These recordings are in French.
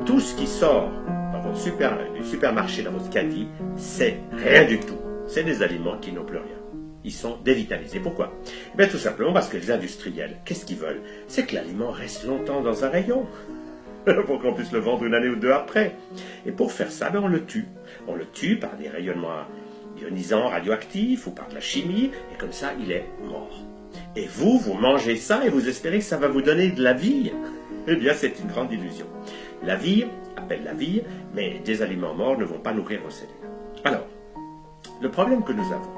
tout ce qui sort dans votre du supermarché, dans votre caddie, c'est rien du tout. C'est des aliments qui n'ont plus rien. Ils sont dévitalisés. Pourquoi? Eh bien, tout simplement parce que les industriels, qu'est-ce qu'ils veulent? C'est que l'aliment reste longtemps dans un rayon, pour qu'on puisse le vendre une année ou deux après. Et pour faire ça, ben on le tue. On le tue par des rayonnements ionisants, radioactifs, ou par de la chimie, et comme ça, il est mort. Et vous mangez ça, et vous espérez que ça va vous donner de la vie. Eh bien, c'est une grande illusion. La vie appelle la vie, mais des aliments morts ne vont pas nourrir vos cellules. Alors, le problème que nous avons,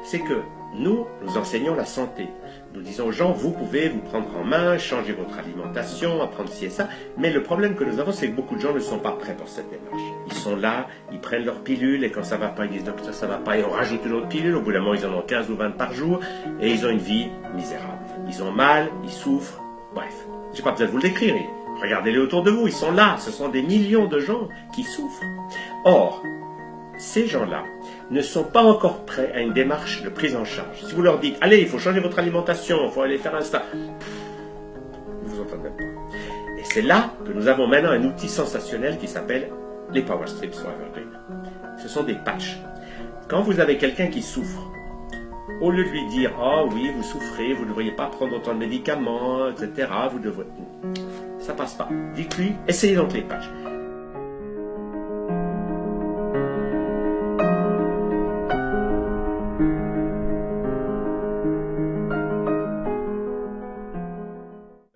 c'est que nous enseignons la santé. Nous disons aux gens, vous pouvez vous prendre en main, changer votre alimentation, apprendre ci et ça. Mais le problème que nous avons, c'est que beaucoup de gens ne sont pas prêts pour cette démarche. Ils sont là, ils prennent leurs pilules, et quand ça va pas, ils disent, docteur, ça va pas, et on rajoute une autre pilule. Au bout d'un moment, ils en ont 15 ou 20 par jour, et ils ont une vie misérable. Ils ont mal, ils souffrent, bref. J'ai pas besoin de vous le décrire. Regardez-les autour de vous, ils sont là. Ce sont des millions de gens qui souffrent. Or, ces gens-là ne sont pas encore prêts à une démarche de prise en charge. Si vous leur dites, allez, il faut changer votre alimentation, il faut aller faire un stage, ils ne vous entendent même pas. Et c'est là que nous avons maintenant un outil sensationnel qui s'appelle les Power Strips Forever Green. Ce sont des patchs. Quand vous avez quelqu'un qui souffre, au lieu de lui dire, oh oui, vous souffrez, vous ne devriez pas prendre autant de médicaments, etc., vous devrez... Ça passe pas. Dites-lui, essayez donc les patchs.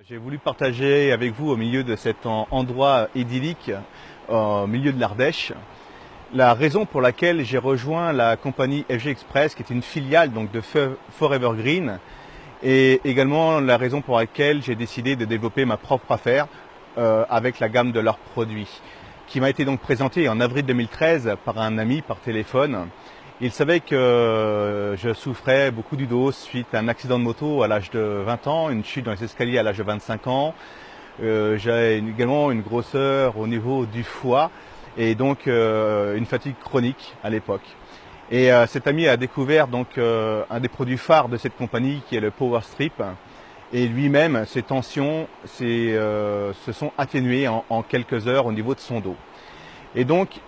J'ai voulu partager avec vous au milieu de cet endroit idyllique, au milieu de l'Ardèche, la raison pour laquelle j'ai rejoint la compagnie FG Express, qui est une filiale donc, de Forever Green, et également la raison pour laquelle j'ai décidé de développer ma propre affaire avec la gamme de leurs produits, qui m'a été donc présentée en avril 2013 par un ami par téléphone. Il savait que je souffrais beaucoup du dos suite à un accident de moto à l'âge de 20 ans, une chute dans les escaliers à l'âge de 25 ans. J'avais également une grosseur au niveau du foie et donc une fatigue chronique à l'époque. Et cet ami a découvert donc un des produits phares de cette compagnie qui est le Power Strip. Et lui-même, ses tensions se sont atténuées en quelques heures au niveau de son dos. Et donc,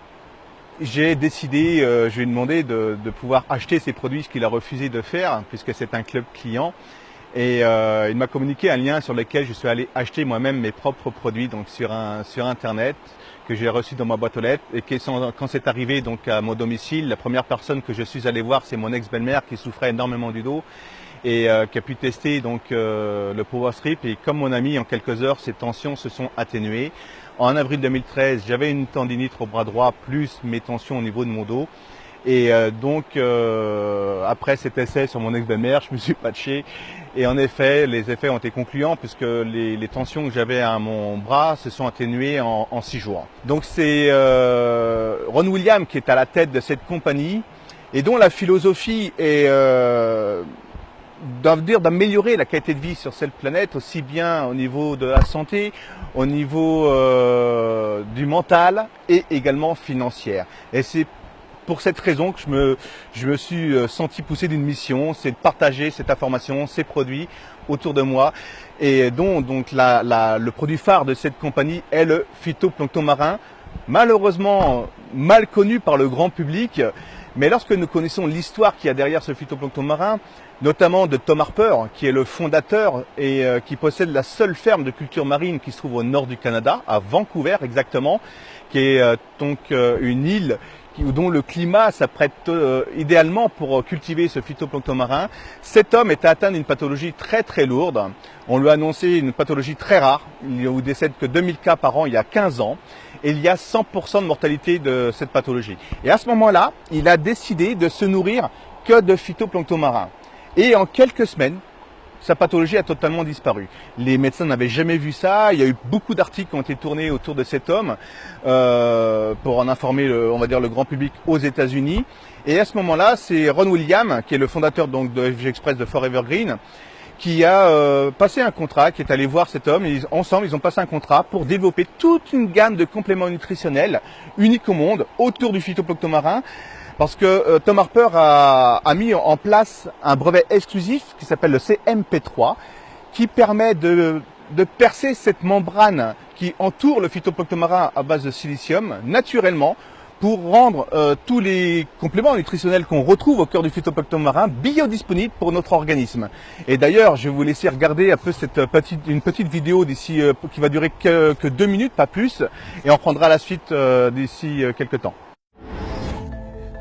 j'ai décidé, je lui ai demandé de pouvoir acheter ces produits, ce qu'il a refusé de faire, puisque c'est un club client. Et il m'a communiqué un lien sur lequel je suis allé acheter moi-même mes propres produits, donc sur Internet, que j'ai reçu dans ma boîte aux lettres. Et quand c'est arrivé donc à mon domicile, la première personne que je suis allé voir, c'est mon ex-belle-mère qui souffrait énormément du dos et qui a pu tester donc le Power Strip. Et comme mon ami, en quelques heures, ses tensions se sont atténuées. En avril 2013, j'avais une tendinite au bras droit, plus mes tensions au niveau de mon dos. Et donc, après cet essai sur mon ex-belle-mère, je me suis patché. Et en effet, les effets ont été concluants puisque les tensions que j'avais à mon bras se sont atténuées en 6 jours. Donc c'est Ron Williams qui est à la tête de cette compagnie et dont la philosophie est d'améliorer la qualité de vie sur cette planète, aussi bien au niveau de la santé, au niveau du mental et également financière. Et c'est pour cette raison que je me suis senti pousser d'une mission, c'est de partager cette information, ces produits autour de moi. Et donc le produit phare de cette compagnie est le phytoplancton marin, malheureusement mal connu par le grand public. Mais lorsque nous connaissons l'histoire qu'il y a derrière ce phytoplancton marin, notamment de Tom Harper, qui est le fondateur et qui possède la seule ferme de culture marine qui se trouve au nord du Canada, à Vancouver exactement, qui est donc une île dont le climat s'apprête idéalement pour cultiver ce phytoplancton marin. Cet homme est atteint d'une pathologie très très lourde. On lui a annoncé une pathologie très rare. Il ne décède que 2000 cas par an il y a 15 ans. Et il y a 100% de mortalité de cette pathologie. Et à ce moment-là, il a décidé de se nourrir que de phytoplancton marin. Et en quelques semaines, sa pathologie a totalement disparu. Les médecins n'avaient jamais vu ça. Il y a eu beaucoup d'articles qui ont été tournés autour de cet homme pour en informer, le grand public aux États-Unis. Et à ce moment-là, c'est Ron Williams, qui est le fondateur donc de FG Express de Forever Green, qui a passé un contrat, qui est allé voir cet homme. Et ensemble, ils ont passé un contrat pour développer toute une gamme de compléments nutritionnels uniques au monde autour du phytoplancton marin. Parce que Tom Harper a mis en place un brevet exclusif qui s'appelle le CMP3, qui permet de percer cette membrane qui entoure le phytoplancton marin à base de silicium naturellement pour rendre tous les compléments nutritionnels qu'on retrouve au cœur du phytoplancton marin biodisponibles pour notre organisme. Et d'ailleurs, je vais vous laisser regarder un peu une petite vidéo d'ici qui va durer que 2 minutes, pas plus, et on prendra la suite d'ici quelques temps.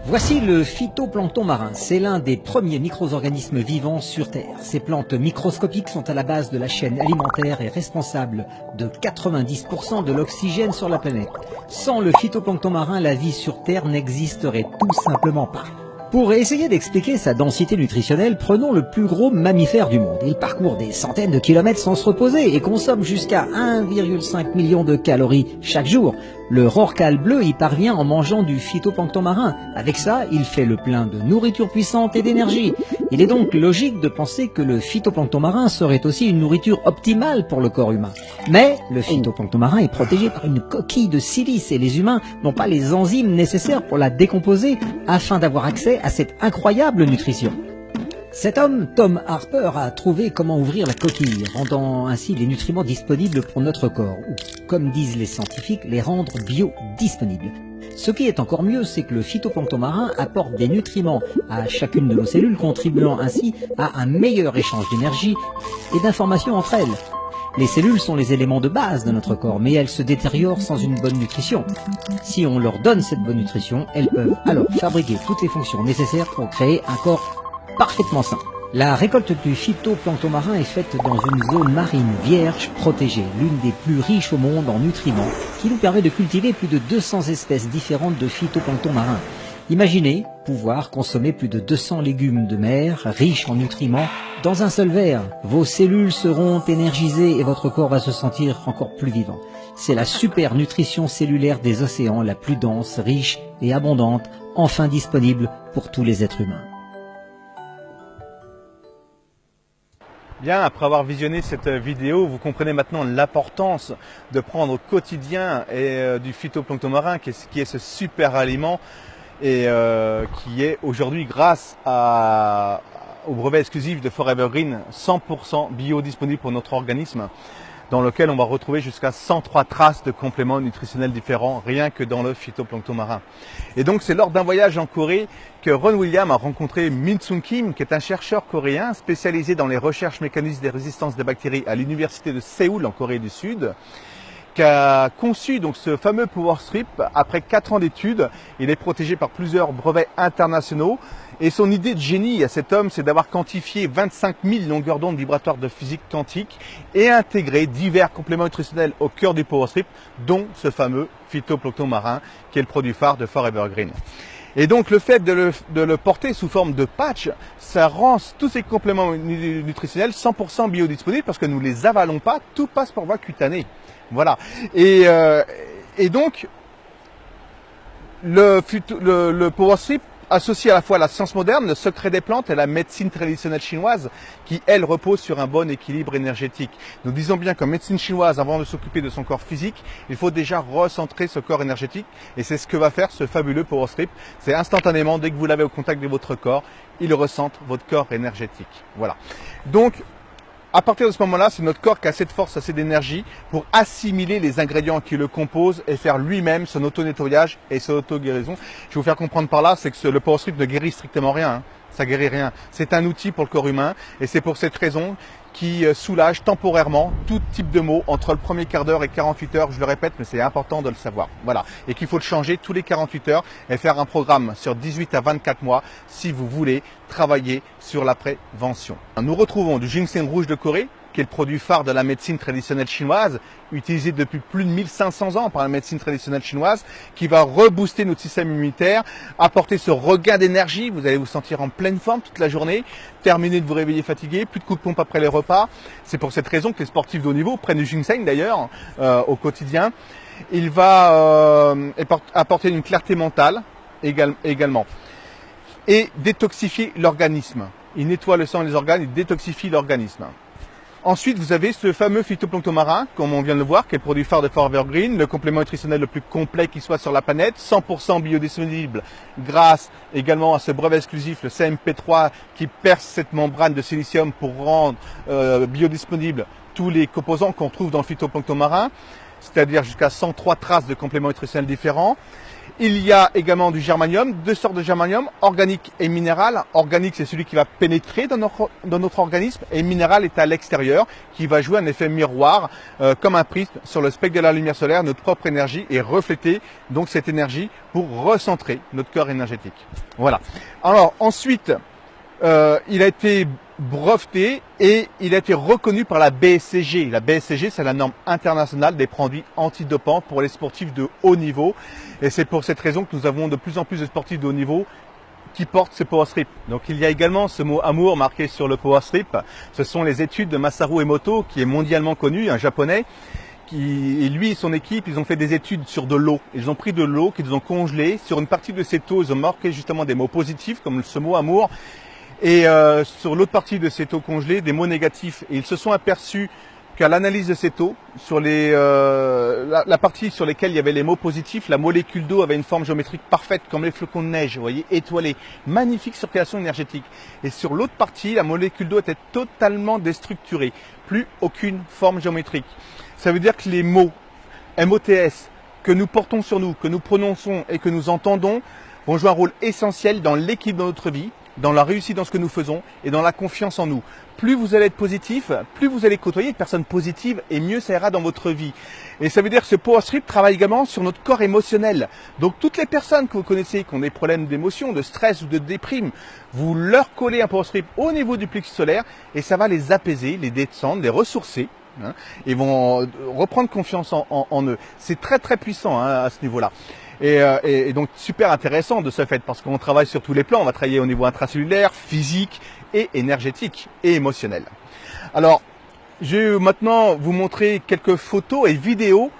Voici le phytoplancton marin. C'est l'un des premiers micro-organismes vivants sur Terre. Ces plantes microscopiques sont à la base de la chaîne alimentaire et responsables de 90% de l'oxygène sur la planète. Sans le phytoplancton marin, la vie sur Terre n'existerait tout simplement pas. Pour essayer d'expliquer sa densité nutritionnelle, prenons le plus gros mammifère du monde. Il parcourt des centaines de kilomètres sans se reposer et consomme jusqu'à 1,5 million de calories chaque jour. Le rorqual bleu y parvient en mangeant du phytoplancton marin. Avec ça, il fait le plein de nourriture puissante et d'énergie. Il est donc logique de penser que le phytoplancton marin serait aussi une nourriture optimale pour le corps humain. Mais le phytoplancton marin est protégé par une coquille de silice et les humains n'ont pas les enzymes nécessaires pour la décomposer afin d'avoir accès à cette incroyable nutrition. Cet homme, Tom Harper, a trouvé comment ouvrir la coquille, rendant ainsi les nutriments disponibles pour notre corps, ou, comme disent les scientifiques, les rendre biodisponibles. Ce qui est encore mieux, c'est que le phytoplancton marin apporte des nutriments à chacune de nos cellules, contribuant ainsi à un meilleur échange d'énergie et d'informations entre elles. Les cellules sont les éléments de base de notre corps, mais elles se détériorent sans une bonne nutrition. Si on leur donne cette bonne nutrition, elles peuvent alors fabriquer toutes les fonctions nécessaires pour créer un corps parfaitement sain. La récolte du phytoplancton marin est faite dans une zone marine vierge protégée, l'une des plus riches au monde en nutriments, qui nous permet de cultiver plus de 200 espèces différentes de phytoplancton marin. Imaginez pouvoir consommer plus de 200 légumes de mer riches en nutriments dans un seul verre. Vos cellules seront énergisées et votre corps va se sentir encore plus vivant. C'est la super nutrition cellulaire des océans, la plus dense, riche et abondante, enfin disponible pour tous les êtres humains. Bien, après avoir visionné cette vidéo, vous comprenez maintenant l'importance de prendre au quotidien du phytoplancton marin, qui est ce super aliment et qui est aujourd'hui, grâce au brevet exclusif de Forever Green, 100% biodisponible pour notre organisme, dans lequel on va retrouver jusqu'à 103 traces de compléments nutritionnels différents, rien que dans le phytoplancton marin. Et donc c'est lors d'un voyage en Corée que Ron Williams a rencontré Min-Sung Kim, qui est un chercheur coréen spécialisé dans les recherches mécanismes des résistances des bactéries à l'université de Séoul en Corée du Sud, qui a conçu donc ce fameux Power Strip. Après 4 ans d'études, il est protégé par plusieurs brevets internationaux. Et son idée de génie à cet homme, c'est d'avoir quantifié 25 000 longueurs d'onde vibratoires de physique quantique et intégré divers compléments nutritionnels au cœur du Power Strip, dont ce fameux phytoplancton marin, qui est le produit phare de Forever Green. Et donc le fait de le porter sous forme de patch, ça rend tous ces compléments nutritionnels 100% biodisponibles parce que nous ne les avalons pas, tout passe par voie cutanée. Voilà. Et donc le Power Strip associe à la fois la science moderne, le secret des plantes et la médecine traditionnelle chinoise qui, elle, repose sur un bon équilibre énergétique. Nous disons bien qu'en médecine chinoise, avant de s'occuper de son corps physique, il faut déjà recentrer ce corps énergétique et c'est ce que va faire ce fabuleux Power Strip. C'est instantanément, dès que vous l'avez au contact de votre corps, il recentre votre corps énergétique. Voilà. Donc, à partir de ce moment-là, c'est notre corps qui a assez de force, assez d'énergie pour assimiler les ingrédients qui le composent et faire lui-même son auto-nettoyage et son auto-guérison. Je vais vous faire comprendre par là, c'est que le Power Strip ne guérit strictement rien, hein. Ça guérit rien. C'est un outil pour le corps humain et c'est pour cette raison qui soulage temporairement tout type de maux entre le premier quart d'heure et 48 heures. Je le répète, mais c'est important de le savoir. Voilà. Et qu'il faut le changer tous les 48 heures et faire un programme sur 18 à 24 mois si vous voulez travailler sur la prévention. Nous retrouvons du ginseng rouge de Corée, qui est le produit phare de la médecine traditionnelle chinoise, utilisé depuis plus de 1500 ans par la médecine traditionnelle chinoise, qui va rebooster notre système immunitaire, apporter ce regain d'énergie. Vous allez vous sentir en pleine forme toute la journée, terminer de vous réveiller fatigué, plus de coups de pompe après les repas. C'est pour cette raison que les sportifs de haut niveau prennent du ginseng d'ailleurs au quotidien. Il va apporter une clarté mentale également et détoxifier l'organisme. Il nettoie le sang et les organes, il détoxifie l'organisme. Ensuite, vous avez ce fameux phytoplancton marin, comme on vient de le voir, qui est le produit phare de Forever Green, le complément nutritionnel le plus complet qui soit sur la planète, 100% biodisponible grâce également à ce brevet exclusif, le CMP3, qui perce cette membrane de silicium pour rendre biodisponible tous les composants qu'on trouve dans le phytoplancton marin, c'est-à-dire jusqu'à 103 traces de compléments nutritionnels différents. Il y a également du germanium, 2 sortes de germanium, organique et minéral. Organique, c'est celui qui va pénétrer dans notre organisme, et minéral est à l'extérieur, qui va jouer un effet miroir, comme un prisme sur le spectre de la lumière solaire, notre propre énergie, et refléter donc cette énergie pour recentrer notre corps énergétique. Voilà. Alors ensuite, il a été breveté et il a été reconnu par la BSCG. La BSCG, c'est la norme internationale des produits antidopants pour les sportifs de haut niveau. Et c'est pour cette raison que nous avons de plus en plus de sportifs de haut niveau qui portent ce power strip. Donc il y a également ce mot amour marqué sur le power strip. Ce sont les études de Masaru Emoto, qui est mondialement connu, un japonais, et lui et son équipe, ils ont fait des études sur de l'eau. Ils ont pris de l'eau qu'ils ont congelée. Sur une partie de cette eau, ils ont marqué justement des mots positifs, comme ce mot amour. Et sur l'autre partie de cette eau congelée, des mots négatifs. Et ils se sont aperçus qu'à l'analyse de cette eau, sur la partie sur laquelle il y avait les mots positifs, la molécule d'eau avait une forme géométrique parfaite, comme les flocons de neige, vous voyez, étoilée. Magnifique circulation énergétique. Et sur l'autre partie, la molécule d'eau était totalement déstructurée. Plus aucune forme géométrique. Ça veut dire que les mots MOTS que nous portons sur nous, que nous prononçons et que nous entendons vont jouer un rôle essentiel dans l'équilibre de notre vie, dans la réussite dans ce que nous faisons et dans la confiance en nous. Plus vous allez être positif, plus vous allez côtoyer de personnes positives et mieux ça ira dans votre vie. Et ça veut dire que ce power strip travaille également sur notre corps émotionnel. Donc toutes les personnes que vous connaissez qui ont des problèmes d'émotion, de stress ou de déprime, vous leur collez un power strip au niveau du plexus solaire et ça va les apaiser, les descendre, les ressourcer. Ils vont reprendre confiance en eux. C'est très très puissant à ce niveau-là. Et donc super intéressant de ce fait parce qu'on travaille sur tous les plans. On va travailler au niveau intracellulaire, physique et énergétique et émotionnel. Alors, je vais maintenant vous montrer quelques photos et vidéos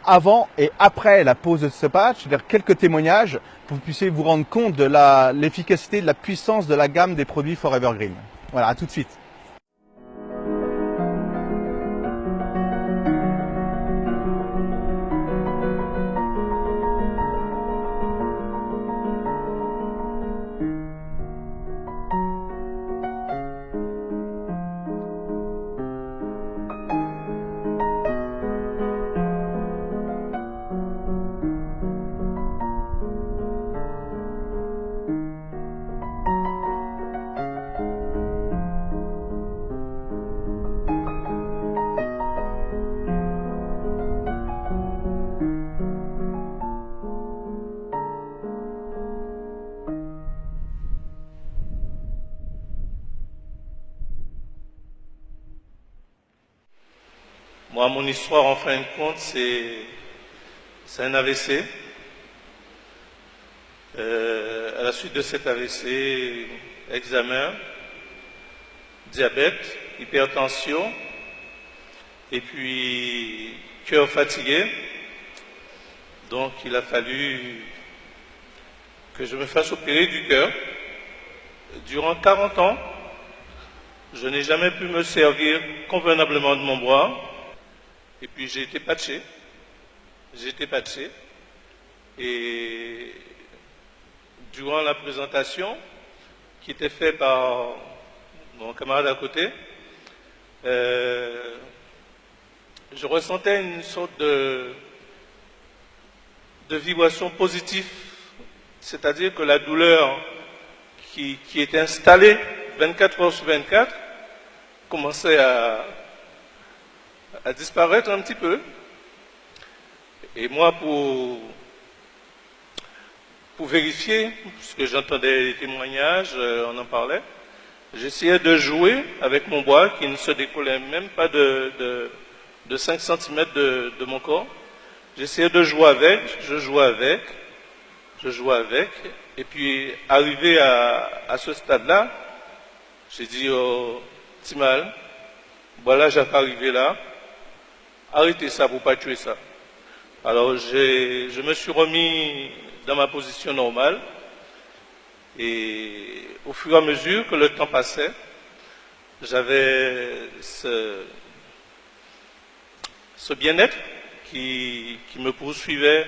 avant et après la pose de ce patch, c'est-à-dire quelques témoignages pour que vous puissiez vous rendre compte de l'efficacité, de la puissance de la gamme des produits Forever Green. Voilà, à tout de suite. Moi, mon histoire, en fin de compte, c'est un AVC. À la suite de cet AVC, examen, diabète, hypertension, et puis cœur fatigué. Donc, il a fallu que je me fasse opérer du cœur. Durant 40 ans, je n'ai jamais pu me servir convenablement de mon bras. Et puis j'ai été patché. Et durant la présentation, qui était faite par mon camarade à côté, je ressentais une sorte de vibration positive. C'est-à-dire que la douleur qui était installée 24 heures sur 24 commençait à disparaître un petit peu. Et moi, pour vérifier, puisque j'entendais les témoignages, on en parlait, j'essayais de jouer avec mon bras qui ne se décollait même pas de 5 cm de mon corps. J'essayais de jouer avec, je jouais avec, et puis arrivé à ce stade-là, j'ai dit, oh, Timal, voilà, j'ai arrivé là, arrêtez ça pour pas tuer ça. Alors je me suis remis dans ma position normale et au fur et à mesure que le temps passait, j'avais ce bien-être qui me poursuivait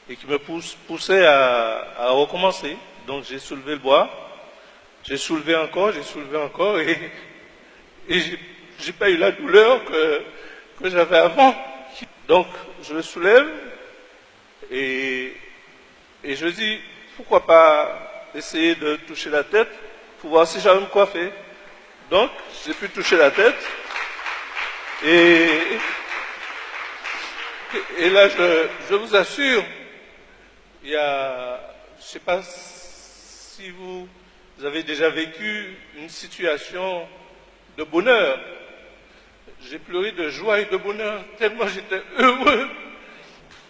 et qui me poussait à recommencer. Donc j'ai soulevé le bois, j'ai soulevé encore et j'ai pas eu la douleur que j'avais avant. Donc, je le soulève et je dis, pourquoi pas essayer de toucher la tête pour voir si j'arrive à me coiffer. Donc, j'ai pu toucher la tête et là, je vous assure, il y a, je sais pas si vous avez déjà vécu une situation de bonheur. J'ai pleuré de joie et de bonheur, tellement j'étais heureux.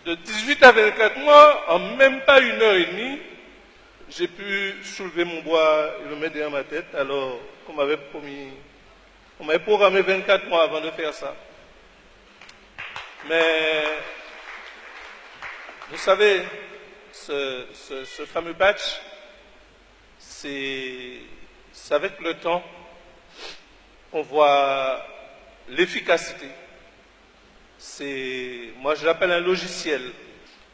De 18 à 24 mois, en même pas 1h30, j'ai pu soulever mon bois et le mettre derrière ma tête, alors qu'on m'avait promis, on m'avait programmé 24 mois avant de faire ça. Mais, vous savez, ce fameux batch, c'est avec le temps qu'on voit l'efficacité. Moi je l'appelle un logiciel.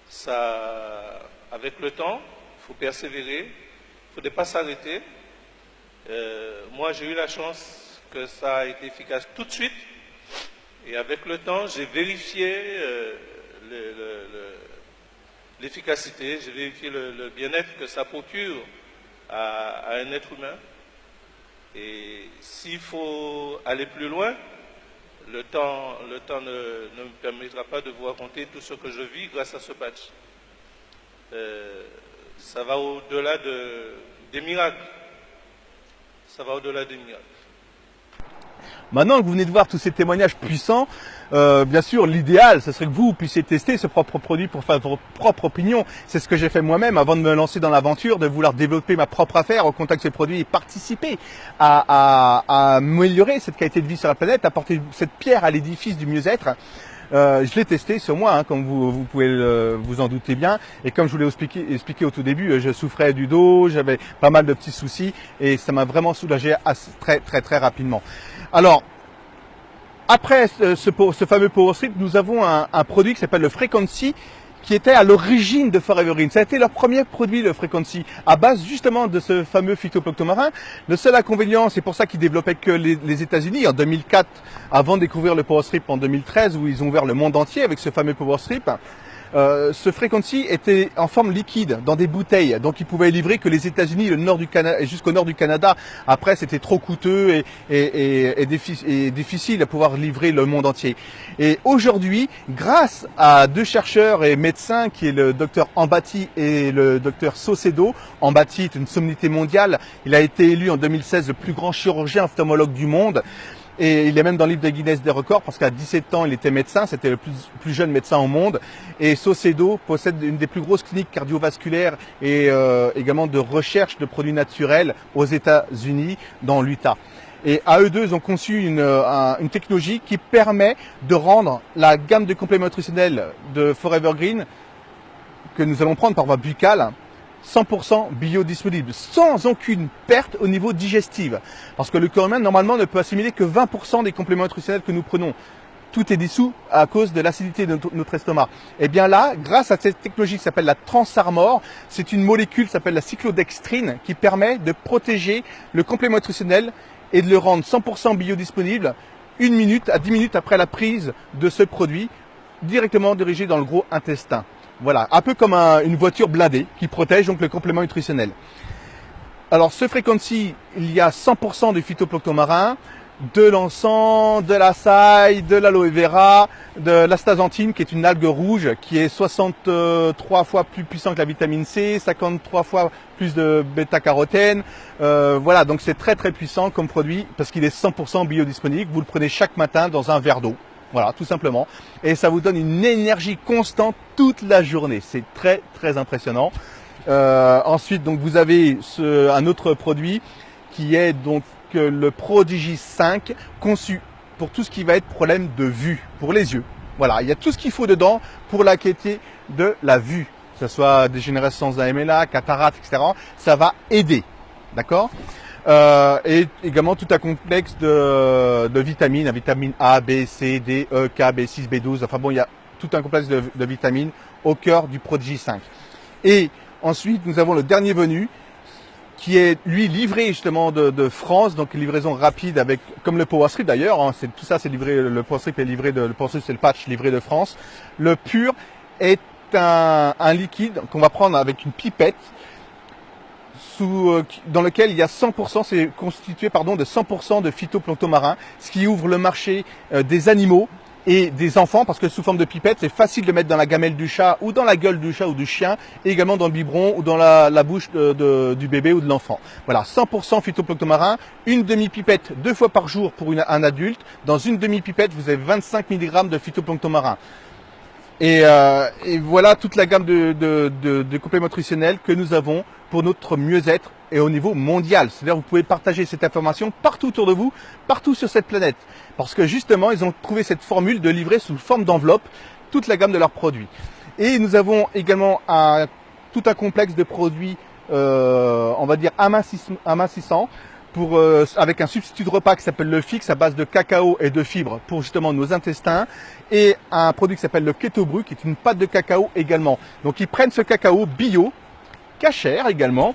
Ça, avec le temps, il faut persévérer, il ne faut pas s'arrêter. Moi j'ai eu la chance que ça a été efficace tout de suite. Et avec le temps, j'ai vérifié l'efficacité, j'ai vérifié le bien-être que ça procure à un être humain. Et s'il faut aller plus loin, le temps ne me permettra pas de vous raconter tout ce que je vis grâce à ce batch. Ça va au-delà des miracles. Ça va au-delà des miracles. Maintenant que vous venez de voir tous ces témoignages puissants, bien sûr, l'idéal, ce serait que vous puissiez tester ce propre produit pour faire votre propre opinion. C'est ce que j'ai fait moi-même avant de me lancer dans l'aventure, de vouloir développer ma propre affaire au contact de ces produits et participer à améliorer cette qualité de vie sur la planète, apporter cette pierre à l'édifice du mieux-être. Je l'ai testé sur moi, hein, comme vous pouvez vous en douter bien. Et comme je vous l'ai expliqué au tout début, je souffrais du dos, j'avais pas mal de petits soucis et ça m'a vraiment soulagé très rapidement. Alors, après ce fameux Power Strip, nous avons un produit qui s'appelle le Frequency, qui était à l'origine de Forever Green. Ça a été leur premier produit, le Frequency, à base justement de ce fameux phytoplancton marin. Le seul inconvénient, c'est pour ça qu'ils développaient que les États-Unis en 2004, avant de découvrir le Power Strip en 2013, où ils ont ouvert le monde entier avec ce fameux Power Strip. Ce Frequency était en forme liquide, dans des bouteilles, donc il pouvait livrer que les États-Unis, le nord du Canada, et jusqu'au nord du Canada. Après, c'était trop coûteux et difficile à pouvoir livrer le monde entier. Et aujourd'hui, grâce à deux chercheurs et médecins, qui est le docteur Ambati et le docteur Saucedo, Ambati est une sommité mondiale, il a été élu en 2016 le plus grand chirurgien ophtalmologue du monde. Et il est même dans le livre de Guinness des records parce qu'à 17 ans, il était médecin, c'était le plus jeune médecin au monde. Et Saucedo possède une des plus grosses cliniques cardiovasculaires et également de recherche de produits naturels aux États-Unis, dans l'Utah. Et à eux deux, ils ont conçu une technologie qui permet de rendre la gamme de compléments nutritionnels de Forever Green, que nous allons prendre par voie buccale, 100% biodisponible, sans aucune perte au niveau digestif. Parce que le corps humain, normalement, ne peut assimiler que 20% des compléments nutritionnels que nous prenons. Tout est dissous à cause de l'acidité de notre estomac. Et bien là, grâce à cette technologie qui s'appelle la Transarmor, c'est une molécule qui s'appelle la cyclodextrine qui permet de protéger le complément nutritionnel et de le rendre 100% biodisponible 1 minute à 10 minutes après la prise de ce produit, directement dirigé dans le gros intestin. Voilà, un peu comme une voiture blindée qui protège donc le complément nutritionnel. Alors ce Frequency, il y a 100% de phytoplancton marin, de l'encens, de la saille, de l'aloe vera, de l'astaxanthine qui est une algue rouge qui est 63 fois plus puissant que la vitamine C, 53 fois plus de bêta-carotène. Voilà, donc c'est très puissant comme produit parce qu'il est 100% biodisponible. Vous le prenez chaque matin dans un verre d'eau. Voilà, tout simplement. Et ça vous donne une énergie constante toute la journée. C'est très impressionnant. Ensuite, donc vous avez un autre produit qui est donc le Prodigy 5, conçu pour tout ce qui va être problème de vue, pour les yeux. Voilà, il y a tout ce qu'il faut dedans pour la qualité de la vue, que ce soit dégénérescence d'AMLA, cataracte, etc. Ça va aider, d'accord ? Et également tout un complexe de vitamines, la vitamine A, B, C, D, E, K, B6, B12. Enfin bon, il y a tout un complexe de vitamines au cœur du Prodigy 5. Et ensuite, nous avons le dernier venu qui est lui livré justement de France, donc livraison rapide avec, comme le PowerStrip d'ailleurs, hein, tout ça c'est livré, le PowerStrip est livré le PowerStrip c'est le patch livré de France. Le pur est un liquide qu'on va prendre avec une pipette dans lequel il y a 100%, c'est constitué pardon, de 100% de phytoplancton marin, ce qui ouvre le marché des animaux et des enfants, parce que sous forme de pipette, c'est facile de mettre dans la gamelle du chat ou dans la gueule du chat ou du chien, et également dans le biberon ou dans la bouche du bébé ou de l'enfant. Voilà, 100% phytoplancton marin, une demi-pipette 2 fois par jour pour un adulte. Dans une demi-pipette, vous avez 25 mg de phytoplancton marin. Et voilà toute la gamme de compléments nutritionnels que nous avons pour notre mieux-être et au niveau mondial. C'est-à-dire vous pouvez partager cette information partout autour de vous, partout sur cette planète. Parce que justement, ils ont trouvé cette formule de livrer sous forme d'enveloppe toute la gamme de leurs produits. Et nous avons également tout un complexe de produits, on va dire amincissants, avec un substitut de repas qui s'appelle le Fix à base de cacao et de fibres pour justement nos intestins, et un produit qui s'appelle le Keto Bru qui est une pâte de cacao également. Donc ils prennent ce cacao bio, cachère également,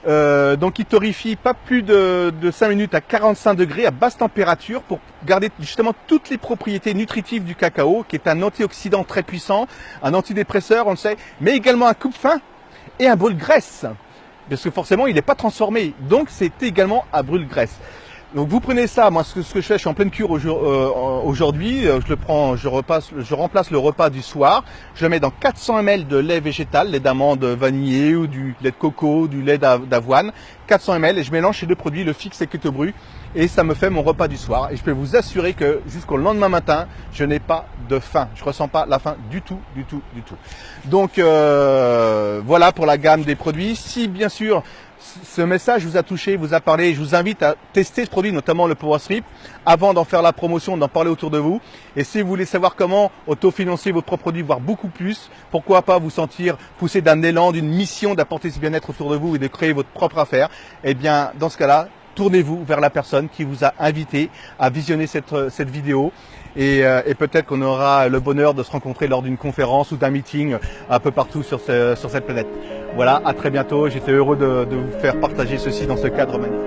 donc ils torréfient pas plus de 5 minutes à 45 degrés à basse température pour garder justement toutes les propriétés nutritives du cacao, qui est un antioxydant très puissant, un antidépresseur on le sait, mais également un coupe-faim et un brûle-graisse. Parce que forcément, il n'est pas transformé. Donc, c'est également à brûle-graisse. Donc, vous prenez ça. Moi, ce que je fais, je suis en pleine cure aujourd'hui. Je remplace le repas du soir. Je le mets dans 400 ml de lait végétal, lait d'amande vanillé ou du lait de coco, du lait d'avoine. 400 ml et je mélange ces deux produits, le Fix et Keto Bru. Et ça me fait mon repas du soir. Et je peux vous assurer que jusqu'au lendemain matin, je n'ai pas de faim. Je ne ressens pas la faim du tout, du tout, du tout. Donc, voilà pour la gamme des produits. Si, bien sûr, ce message vous a touché, vous a parlé, je vous invite à tester ce produit, notamment le PowerStrip, avant d'en faire la promotion, d'en parler autour de vous. Et si vous voulez savoir comment autofinancer votre propre produit, voire beaucoup plus, pourquoi pas vous sentir poussé d'un élan, d'une mission d'apporter ce bien-être autour de vous et de créer votre propre affaire, eh bien, dans ce cas-là, tournez-vous vers la personne qui vous a invité à visionner cette vidéo. Et peut-être qu'on aura le bonheur de se rencontrer lors d'une conférence ou d'un meeting un peu partout sur cette planète. Voilà, à très bientôt. J'étais heureux de vous faire partager ceci dans ce cadre magnifique.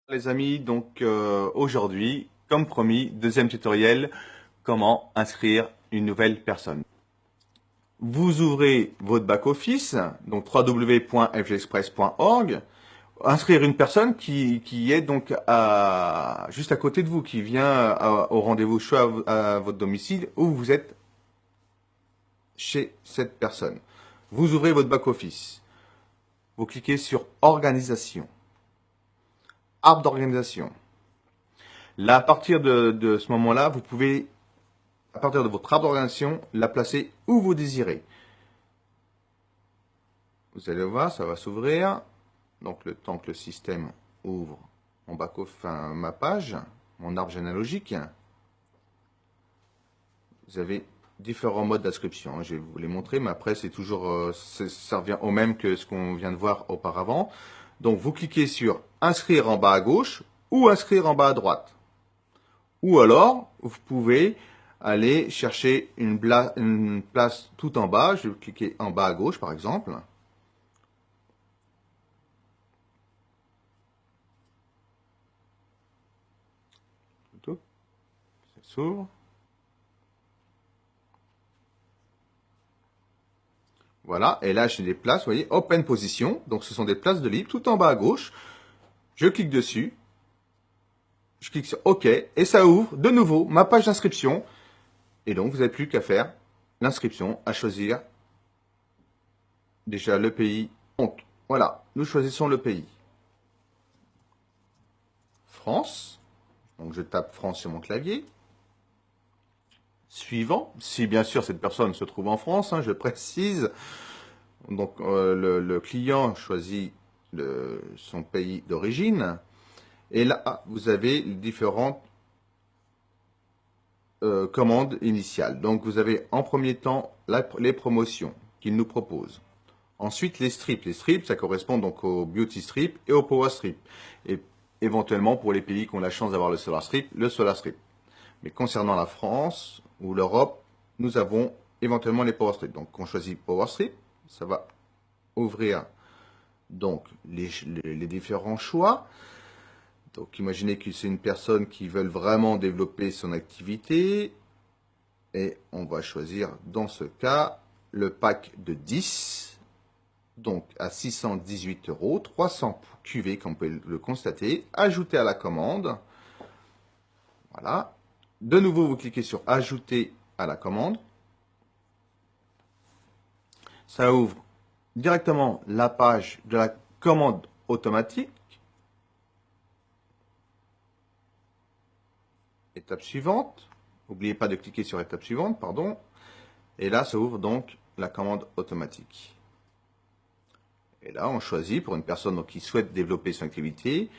Les amis, donc aujourd'hui, comme promis, deuxième tutoriel, comment inscrire une nouvelle personne. Vous ouvrez votre back-office, donc www.fgexpress.org, inscrire une personne qui est donc juste à côté de vous, qui vient au rendez-vous soit à votre domicile ou vous êtes chez cette personne. Vous ouvrez votre back-office, vous cliquez sur Organisation. Arbre d'organisation. Là, à partir de ce moment-là, vous pouvez, à partir de votre arbre d'organisation, la placer où vous désirez. Vous allez voir, ça va s'ouvrir. Donc, le temps que le système ouvre, enfin, ma page, mon arbre généalogique, vous avez différents modes d'inscription. Je vais vous les montrer, mais après, c'est toujours, ça revient au même que ce qu'on vient de voir auparavant. Donc, vous cliquez sur inscrire en bas à gauche ou inscrire en bas à droite. Ou alors, vous pouvez aller chercher une place tout en bas. Je vais cliquer en bas à gauche, par exemple. Ça s'ouvre. Voilà, et là j'ai des places, vous voyez, Open Position, donc ce sont des places de libre, tout en bas à gauche. Je clique dessus, je clique sur OK, et ça ouvre de nouveau ma page d'inscription. Et donc vous n'avez plus qu'à faire l'inscription, à choisir déjà le pays. Donc voilà, nous choisissons le pays. France, donc je tape France sur mon clavier. Suivant, si bien sûr cette personne se trouve en France, je précise. Donc le client choisit son pays d'origine. Et là, vous avez les différentes commandes initiales. Donc vous avez en premier temps les promotions qu'il nous propose. Ensuite les strips. Les strips, ça correspond donc au beauty strip et au power strip. Et éventuellement pour les pays qui ont la chance d'avoir le solar strip, le solar strip. Mais concernant la France ou l'Europe, nous avons éventuellement les power strips. Donc on choisit power strip, ça va ouvrir donc les différents choix. Donc imaginez que c'est une personne qui veut vraiment développer son activité. Et on va choisir dans ce cas le pack de 10. Donc à 618 €, 300 QV comme vous pouvez le constater. Ajouter à la commande. Voilà. De nouveau, vous cliquez sur ajouter à la commande. Ça ouvre directement la page de la commande automatique. Étape suivante. N'oubliez pas de cliquer sur étape suivante, pardon. Et là, ça ouvre donc la commande automatique. Et là, on choisit pour une personne donc, qui souhaite développer son activité,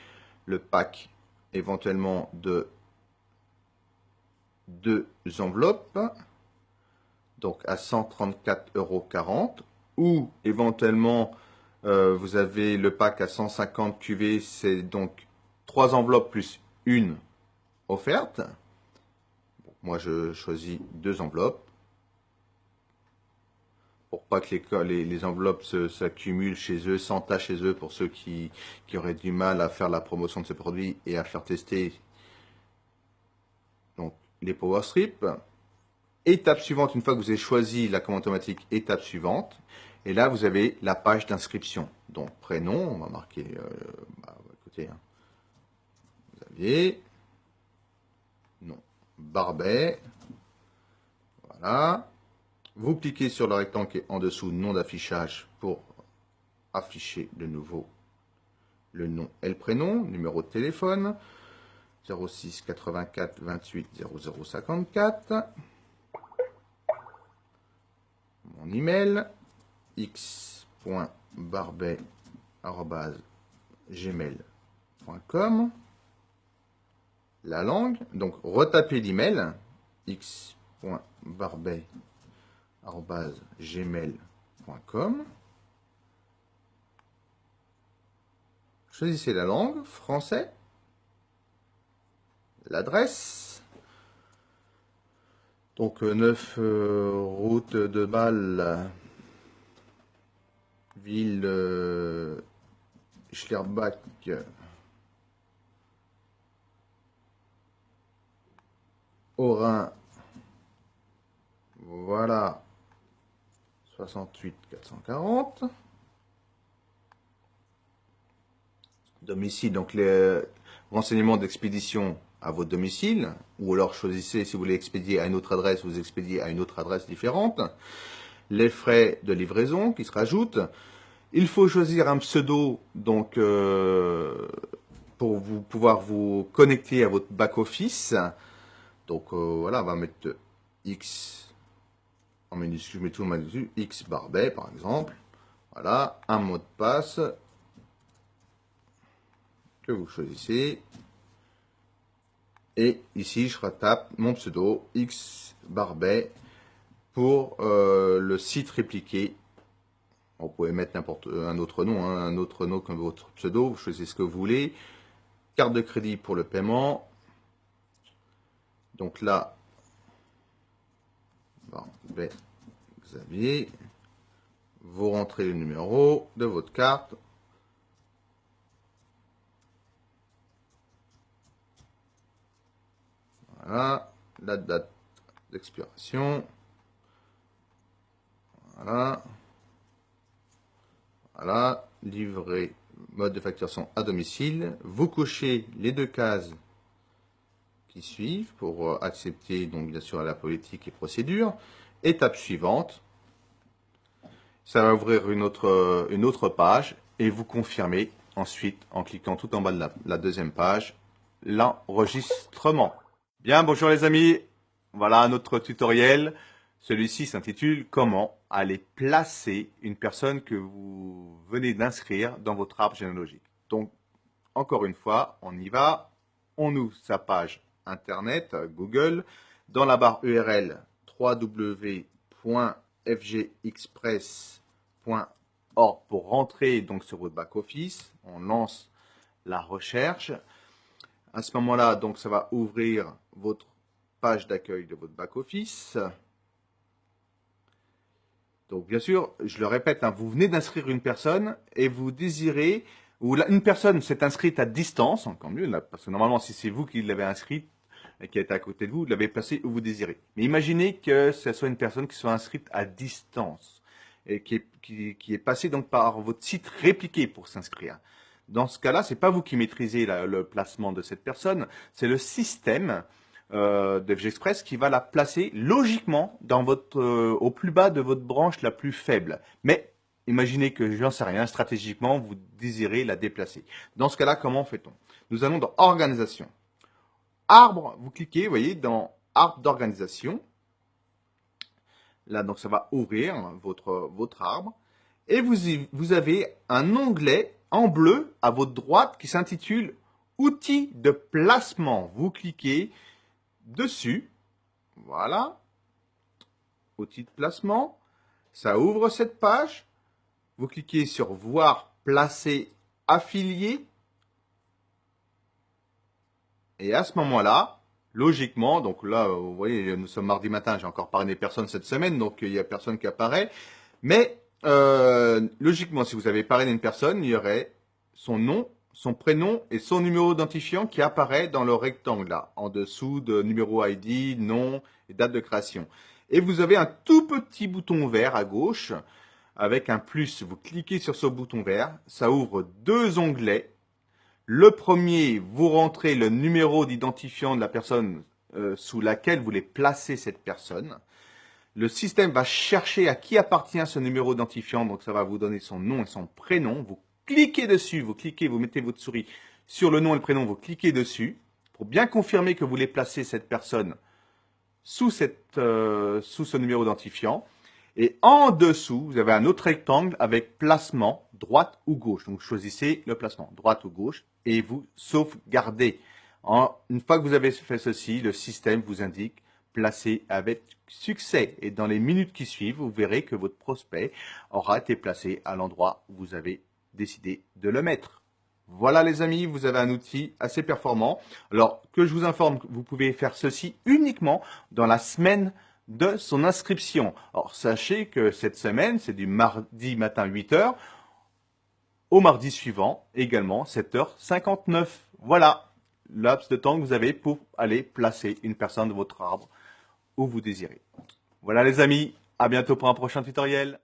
le pack éventuellement de 2 enveloppes, donc à 134,40 €, ou éventuellement vous avez le pack à 150 QV, c'est donc 3 enveloppes plus une offerte. Bon, moi je choisis 2 enveloppes pour pas que les enveloppes s'accumulent chez eux, s'entassent chez eux pour ceux qui auraient du mal à faire la promotion de ce produit et à faire tester donc les power strips. Étape suivante, une fois que vous avez choisi la commande automatique, étape suivante. Et là, vous avez la page d'inscription. Donc, prénom, on va marquer, écoutez, Xavier, nom, Barbet, voilà. Vous cliquez sur le rectangle qui est en dessous, nom d'affichage, pour afficher de nouveau le nom et le prénom, numéro de téléphone, 06 84 28 00 54. Mon email, x.barbet@gmail.com. La langue, donc retapez l'email, x.barbet@gmail.com. Choisissez la langue, français, l'adresse. Donc 9 route de Bâle, ville Schlerbach, Haut-Rhin, voilà, 68 440. Domicile, donc les renseignements d'expédition à votre domicile, ou alors choisissez si vous voulez expédier à une autre adresse, vous expédiez à une autre adresse différente. Les frais de livraison qui se rajoutent. Il faut choisir un pseudo donc pour pouvoir vous connecter à votre back-office. Donc voilà, on va mettre X en minuscule, je mets tout en minuscule, X Barbet par exemple. Voilà, un mot de passe. que vous choisissez. Et ici, je retape mon pseudo X Barbet pour le site répliqué. Vous pouvez mettre n'importe un autre nom, hein, un autre nom comme votre pseudo. Vous choisissez ce que vous voulez. Carte de crédit pour le paiement. Donc là, Xavier, vous rentrez le numéro de votre carte. Voilà, la date d'expiration. Voilà. Voilà, livret, mode de facturation à domicile. Vous cochez les 2 cases qui suivent pour accepter, donc bien sûr, la politique et procédure. Étape suivante, ça va ouvrir une autre page et vous confirmez ensuite en cliquant tout en bas de la deuxième page l'enregistrement. Bien, bonjour les amis, voilà notre tutoriel. Celui-ci s'intitule « Comment aller placer une personne que vous venez d'inscrire dans votre arbre généalogique ». Donc, encore une fois, on y va. On ouvre sa page internet, Google. Dans la barre URL, www.fgexpress.org pour rentrer donc sur votre back-office. On lance la recherche. À ce moment-là, donc, ça va ouvrir votre page d'accueil de votre back-office. Donc, bien sûr, je le répète, hein, vous venez d'inscrire une personne et vous désirez, ou une personne s'est inscrite à distance, encore mieux, là, parce que normalement, si c'est vous qui l'avez inscrite et qui est à côté de vous, vous l'avez placée où vous désirez. Mais imaginez que ce soit une personne qui soit inscrite à distance et qui est passée donc par votre site répliqué pour s'inscrire. Dans ce cas-là, ce n'est pas vous qui maîtrisez le placement de cette personne, c'est le système de FGExpress qui va la placer logiquement dans au plus bas de votre branche la plus faible. Mais imaginez que, j'en sais rien, stratégiquement, vous désirez la déplacer. Dans ce cas-là, comment fait-on? Nous allons dans Organisation. Arbre, vous cliquez, vous voyez, dans Arbre d'organisation. Là, donc, ça va ouvrir votre arbre. Et vous avez un onglet en bleu à votre droite qui s'intitule Outils de placement. Vous cliquez dessus, voilà, outils de placement, ça ouvre cette page, vous cliquez sur voir placer affilié, et à ce moment-là, logiquement, donc là, vous voyez, nous sommes mardi matin, j'ai encore parrainé personne cette semaine, donc il n'y a personne qui apparaît, mais logiquement, si vous avez parrainé une personne, il y aurait son nom, son prénom et son numéro identifiant qui apparaît dans le rectangle là, en dessous de numéro ID, nom et date de création. Et vous avez un tout petit bouton vert à gauche avec un plus. Vous cliquez sur ce bouton vert, ça ouvre 2 onglets. Le premier, vous rentrez le numéro d'identifiant de la personne sous laquelle vous voulez placer cette personne. Le système va chercher à qui appartient ce numéro d'identifiant, donc ça va vous donner son nom et son prénom. Vous cliquez dessus, vous mettez votre souris sur le nom et le prénom, vous cliquez dessus pour bien confirmer que vous voulez placer cette personne sous ce numéro d'identifiant. Et en dessous, vous avez un autre rectangle avec placement, droite ou gauche. Donc, choisissez le placement, droite ou gauche, et vous sauvegardez. Une fois que vous avez fait ceci, le système vous indique placer avec succès. Et dans les minutes qui suivent, vous verrez que votre prospect aura été placé à l'endroit où vous avez décidé de le mettre. Voilà les amis, vous avez un outil assez performant. Alors que je vous informe, vous pouvez faire ceci uniquement dans la semaine de son inscription. Alors sachez que cette semaine, c'est du mardi matin 8 h au mardi suivant, également 7h59. Voilà le laps de temps que vous avez pour aller placer une personne de votre arbre où vous désirez. Voilà les amis, à bientôt pour un prochain tutoriel.